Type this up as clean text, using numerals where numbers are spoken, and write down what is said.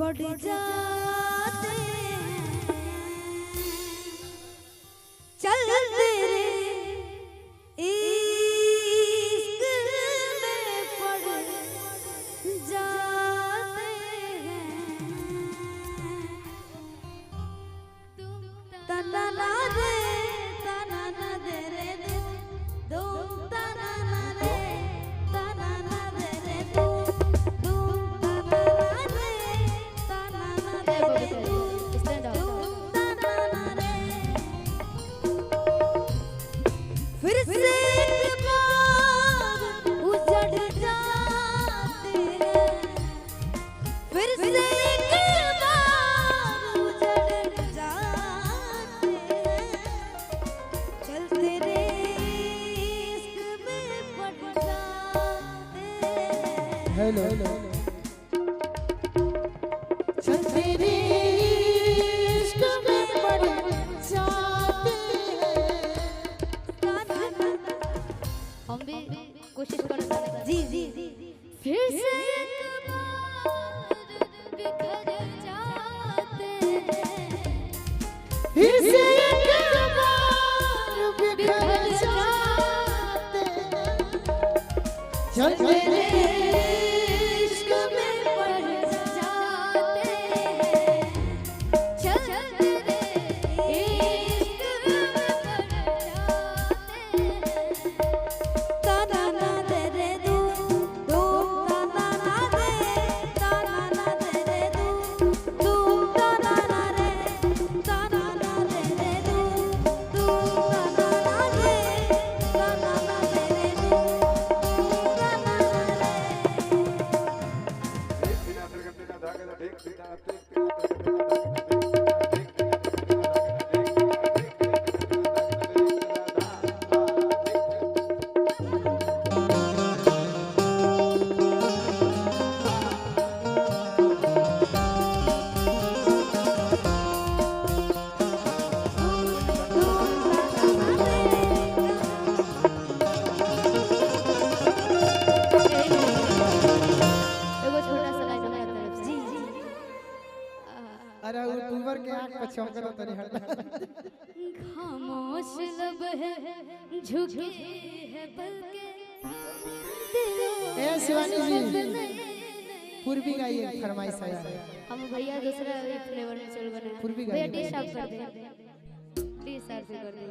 बढ़ जाते चल तेरे इश्क में पड़ जाते तना ना दे रे तुम तना ना रे तना ना दे रे तुम तना ना दे फिर से एक बार उजड़ जाते हैं फिर से एक बार उजड़ जाते हैं चल तेरे इश्क में पड़ जाते हैं हेलो चल तेरे इश्क में पड़ जाते हैं। हम भी कोशिश करते हैं जी जी फिर से एक बार बिखर जाते हैं फिर से एक बार बिखर जाते हैं। चल तेरे इश्क में पड़ जाते हैं चल तेरे इश्क में पड़ जाते हैं ताना ना दे रे तू ताना ना दे रे तू ताना ना रे ताना ना दे रे तू ताना ना दे ताना ना दे रे तू ताना अरे यूट्यूबर के आंख पर चमकता तनी हट खामोश लब है झुकी है बल्कि ए शिवानी जी पूर्वी का ये फरमाइश है हम भैया दूसरा फ्लेवर में चल बना पूर्वी भैया गाइए। डिश आप कर दे डिश आप कर दे